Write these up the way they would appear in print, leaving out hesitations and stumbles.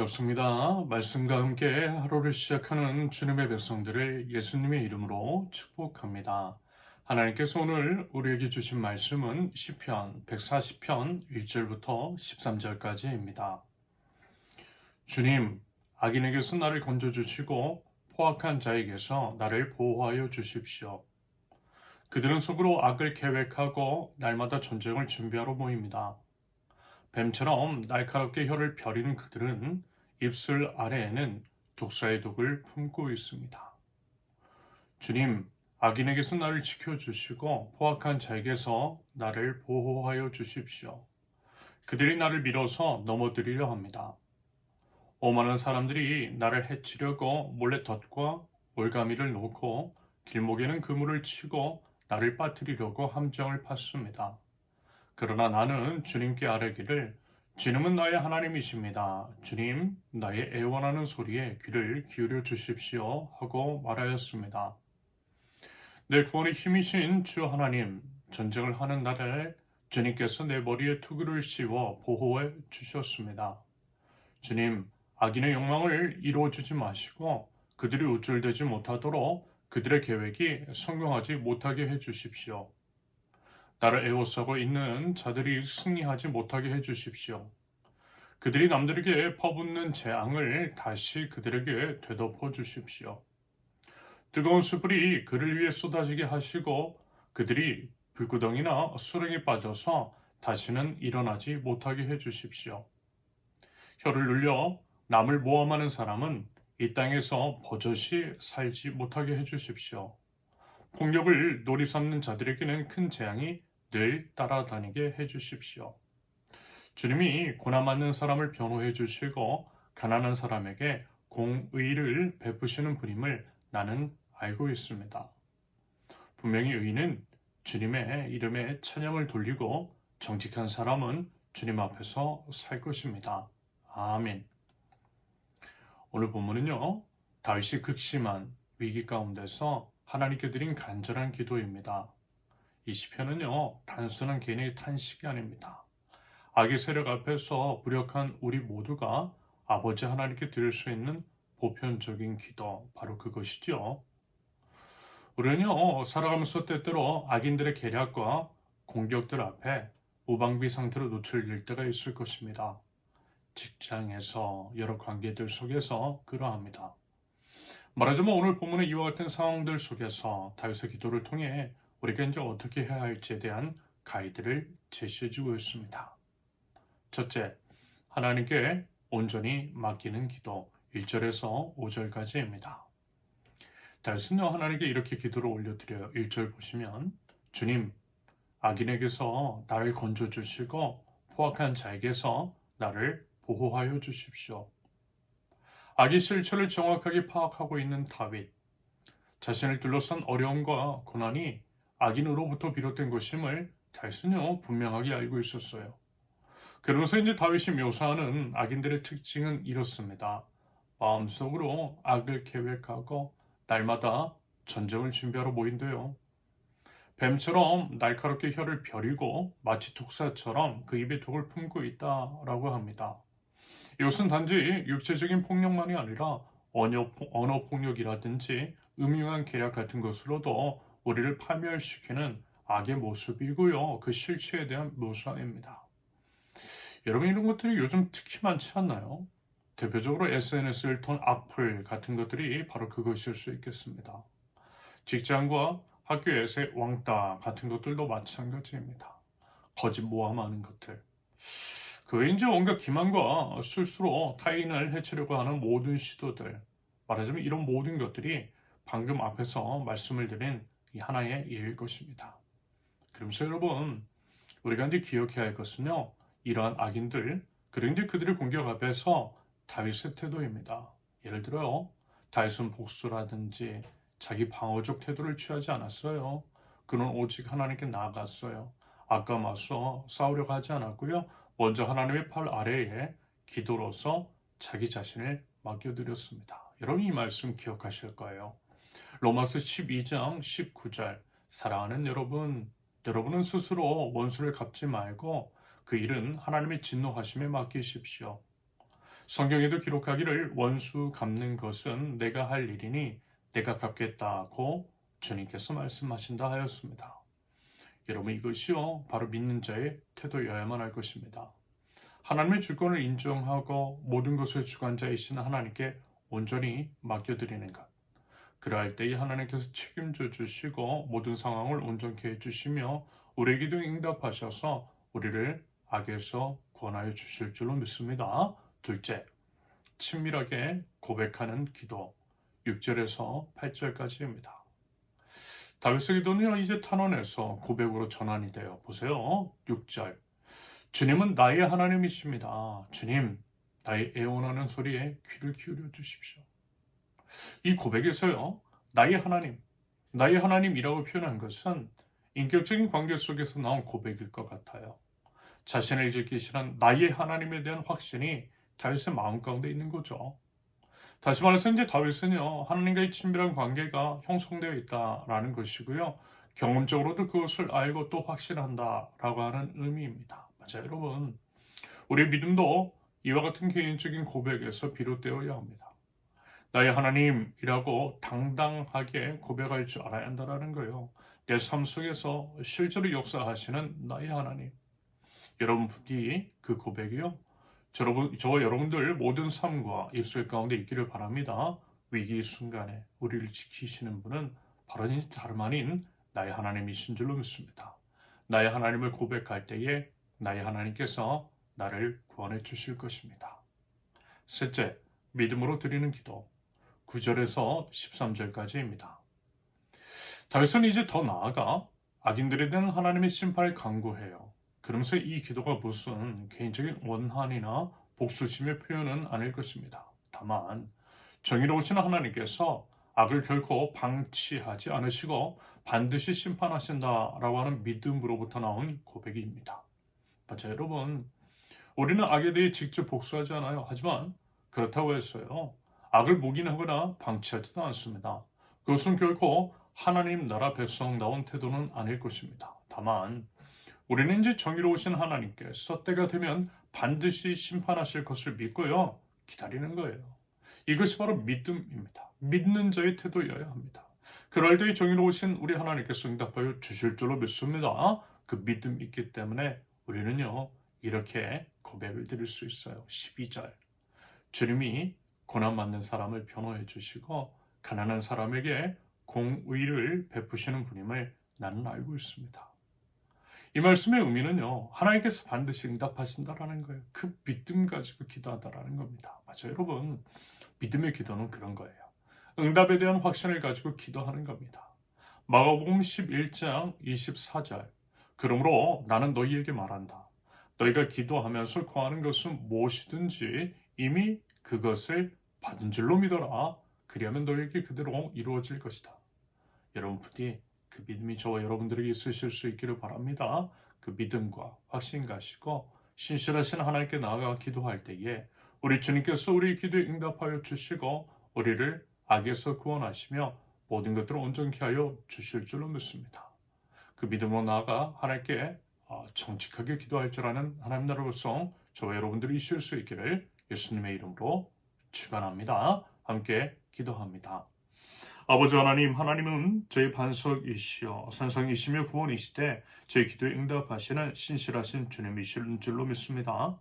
반갑습니다. 말씀과 함께 하루를 시작하는 주님의 백성들을 예수님의 이름으로 축복합니다. 하나님께서 오늘 우리에게 주신 말씀은 시편 140편 1절부터 13절까지입니다. 주님, 악인에게서 나를 건져주시고 포악한 자에게서 나를 보호하여 주십시오. 그들은 속으로 악을 계획하고 날마다 전쟁을 준비하러 모입니다. 뱀처럼 날카롭게 혀를 펴리는 그들은 입술 아래에는 독사의 독을 품고 있습니다. 주님, 악인에게서 나를 지켜주시고 포악한 자에게서 나를 보호하여 주십시오. 그들이 나를 밀어서 넘어뜨리려 합니다. 오만한 사람들이 나를 해치려고 몰래 덫과 올가미를 놓고 길목에는 그물을 치고 나를 빠뜨리려고 함정을 팠습니다. 그러나 나는 주님께 아뢰기를 주님은 나의 하나님이십니다. 주님, 나의 애원하는 소리에 귀를 기울여 주십시오 하고 말하였습니다. 내 구원의 힘이신 주 하나님, 전쟁을 하는 날에 주님께서 내 머리에 투구를 씌워 보호해 주셨습니다. 주님, 악인의 욕망을 이루어주지 마시고 그들이 우쭐대지 못하도록 그들의 계획이 성공하지 못하게 해주십시오. 나를 애워싸고 있는 자들이 승리하지 못하게 해주십시오. 그들이 남들에게 퍼붓는 재앙을 다시 그들에게 되덮어 주십시오. 뜨거운 숯불이 그를 위해 쏟아지게 하시고 그들이 불구덩이나 수렁에 빠져서 다시는 일어나지 못하게 해주십시오. 혀를 눌려 남을 모함하는 사람은 이 땅에서 버젓이 살지 못하게 해주십시오. 폭력을 놀이 삼는 자들에게는 큰 재앙이 늘 따라다니게 해주십시오. 주님이 고난받는 사람을 변호해 주시고 가난한 사람에게 공의를 베푸시는 분임을 나는 알고 있습니다. 분명히 의인은 주님의 이름에 찬양을 돌리고 정직한 사람은 주님 앞에서 살 것입니다. 아멘. 오늘 본문은요, 다윗이 극심한 위기 가운데서 하나님께 드린 간절한 기도입니다. 이 시편은요, 단순한 개인의 탄식이 아닙니다. 악의 세력 앞에서 무력한 우리 모두가 아버지 하나님께 드릴 수 있는 보편적인 기도, 바로 그것이죠. 우리는요, 살아가면서 때때로 악인들의 계략과 공격들 앞에 무방비 상태로 노출될 때가 있을 것입니다. 직장에서 여러 관계들 속에서 그러합니다. 말하자면 오늘 본문의 이와 같은 상황들 속에서 다윗의 기도를 통해 우리가 이제 어떻게 해야 할지에 대한 가이드를 제시해주고 있습니다. 첫째, 하나님께 온전히 맡기는 기도 1절에서 5절까지입니다. 다윗은요, 하나님께 이렇게 기도를 올려드려요. 1절 보시면 주님, 악인에게서 나를 건져주시고 포악한 자에게서 나를 보호하여 주십시오. 악의 실체를 정확하게 파악하고 있는 다윗, 자신을 둘러싼 어려움과 고난이 악인으로부터 비롯된 것임을 다윗은요 분명하게 알고 있었어요. 그러면서 이제 다윗이 묘사하는 악인들의 특징은 이렇습니다. 마음속으로 악을 계획하고 날마다 전쟁을 준비하러 모인대요. 뱀처럼 날카롭게 혀를 벼리고 마치 독사처럼 그 입에 독을 품고 있다라고 합니다. 이것은 단지 육체적인 폭력만이 아니라 언어 폭력이라든지 음흉한 계략 같은 것으로도 우리를 파멸시키는 악의 모습이고요. 그 실체에 대한 묘사입니다. 여러분 이런 것들이 요즘 특히 많지 않나요? 대표적으로 SNS를 턴 악플 같은 것들이 바로 그것일 수 있겠습니다. 직장과 학교에서의 왕따 같은 것들도 마찬가지입니다. 거짓 모함하는 것들. 그 외에 이제 온갖 기만과 술수로 타인을 해치려고 하는 모든 시도들, 말하자면 이런 모든 것들이 방금 앞에서 말씀을 드린 이 하나의 예일 것입니다. 그러면서 여러분, 우리가 이제 기억해야 할 것은요, 이러한 악인들, 그리고 이제 그들의 공격 앞에서 다윗의 태도입니다. 예를 들어요, 다윗은 복수라든지 자기 방어적 태도를 취하지 않았어요. 그는 오직 하나님께 나아갔어요. 악과 맞서 싸우려고 하지 않았고요. 먼저 하나님의 팔 아래에 기도로서 자기 자신을 맡겨드렸습니다. 여러분 이 말씀 기억하실 거예요. 로마서 12장 19절 사랑하는 여러분, 여러분은 스스로 원수를 갚지 말고 그 일은 하나님의 진노하심에 맡기십시오. 성경에도 기록하기를 원수 갚는 것은 내가 할 일이니 내가 갚겠다고 주님께서 말씀하신다 하였습니다. 여러분, 이것이요 바로 믿는 자의 태도여야만 할 것입니다. 하나님의 주권을 인정하고 모든 것의 주관자이신 하나님께 온전히 맡겨드리는 것. 그러할 때에 하나님께서 책임져 주시고 모든 상황을 온전케 해주시며 우리의 기도에 응답하셔서 우리를 악에서 구원하여 주실 줄로 믿습니다. 둘째, 친밀하게 고백하는 기도. 6절에서 8절까지입니다. 다윗의 기도는요, 이제 탄원에서 고백으로 전환이 돼요. 보세요. 6절. 주님은 나의 하나님이십니다. 주님, 나의 애원하는 소리에 귀를 기울여 주십시오. 이 고백에서요, 나의 하나님이라고 표현한 것은 인격적인 관계 속에서 나온 고백일 것 같아요. 자신을 지키시는 나의 하나님에 대한 확신이 다윗의 마음 가운데 있는 거죠. 다시 말해서 이제 다윗은요, 하나님과의 친밀한 관계가 형성되어 있다라는 것이고요. 경험적으로도 그것을 알고 또 확신한다라고 하는 의미입니다. 맞아요, 여러분. 우리의 믿음도 이와 같은 개인적인 고백에서 비롯되어야 합니다. 나의 하나님이라고 당당하게 고백할 줄 알아야 한다는 거예요. 내 삶 속에서 실제로 역사하시는 나의 하나님. 여러분 부디 그 고백이요, 저와 여러분들 모든 삶과 입술 가운데 있기를 바랍니다. 위기 순간에 우리를 지키시는 분은 바로 다름 아닌 나의 하나님이신 줄로 믿습니다. 나의 하나님을 고백할 때에 나의 하나님께서 나를 구원해 주실 것입니다. 셋째, 믿음으로 드리는 기도. 9절에서 13절까지입니다. 다윗은 이제 더 나아가 악인들에 대한 하나님의 심판을 강구해요. 그러면서 이 기도가 무슨 개인적인 원한이나 복수심의 표현은 아닐 것입니다. 다만 정의로우신 하나님께서 악을 결코 방치하지 않으시고 반드시 심판하신다라고 하는 믿음으로부터 나온 고백입니다. 맞아요, 여러분. 우리는 악에 대해 직접 복수하지 않아요. 하지만 그렇다고 해서요, 악을 묵인하거나 방치하지도 않습니다. 그것은 결코 하나님 나라 백성다운 태도는 아닐 것입니다. 다만 우리는 이제 정의로우신 하나님께서 때가 되면 반드시 심판하실 것을 믿고요, 기다리는 거예요. 이것이 바로 믿음입니다. 믿는 자의 태도여야 합니다. 그럴 때 정의로우신 우리 하나님께서 응답하여 주실 줄로 믿습니다. 그 믿음이 있기 때문에 우리는요, 이렇게 고백을 드릴 수 있어요. 12절. 주님이 고난받는 사람을 변호해 주시고 가난한 사람에게 공의를 베푸시는 분임을 나는 알고 있습니다. 이 말씀의 의미는요, 하나님께서 반드시 응답하신다라는 거예요. 그 믿음 가지고 기도하다라는 겁니다. 맞아요, 여러분. 믿음의 기도는 그런 거예요. 응답에 대한 확신을 가지고 기도하는 겁니다. 마가복음 11장 24절. 그러므로 나는 너희에게 말한다. 너희가 기도하면서 구하는 것은 무엇이든지 이미 그것을 받은 줄로 믿어라. 그리하면 너희에게 그대로 이루어질 것이다. 여러분 부디 그 믿음이 저와 여러분들에게 있으실 수 있기를 바랍니다. 그 믿음과 확신 가지고 신실하신 하나님께 나아가 기도할 때에 우리 주님께서 우리 기도에 응답하여 주시고 우리를 악에서 구원하시며 모든 것들을 온전케 하여 주실 줄로 믿습니다. 그 믿음으로 나아가 하나님께 정직하게 기도할 줄 아는 하나님 나라 백성 저와 여러분들이 있을 수 있기를 예수님의 이름으로 축원합니다. 함께 기도합니다. 아버지 하나님, 하나님은 저희 반석이시여 산성이시며 구원이시되 저희 기도에 응답하시는 신실하신 주님이신 줄로 믿습니다.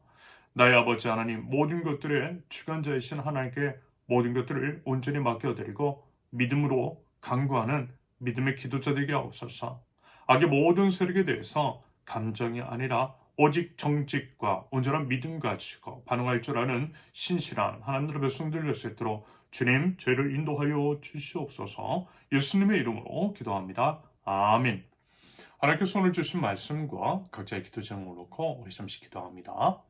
나의 아버지 하나님, 모든 것들의 주관자이신 하나님께 모든 것들을 온전히 맡겨드리고 믿음으로 간구하는 믿음의 기도자 되게 하옵소서. 악의 모든 세력에 대해서 감정이 아니라 오직 정직과 온전한 믿음 가지고 반응할 줄 아는 신실한 하나님의 백성들 될 수 있도록 주님 저희를 인도하여 주시옵소서. 예수님의 이름으로 기도합니다. 아멘. 하나님께서 오늘 주신 말씀과 각자의 기도 제목을 놓고 우리 잠시 기도합니다.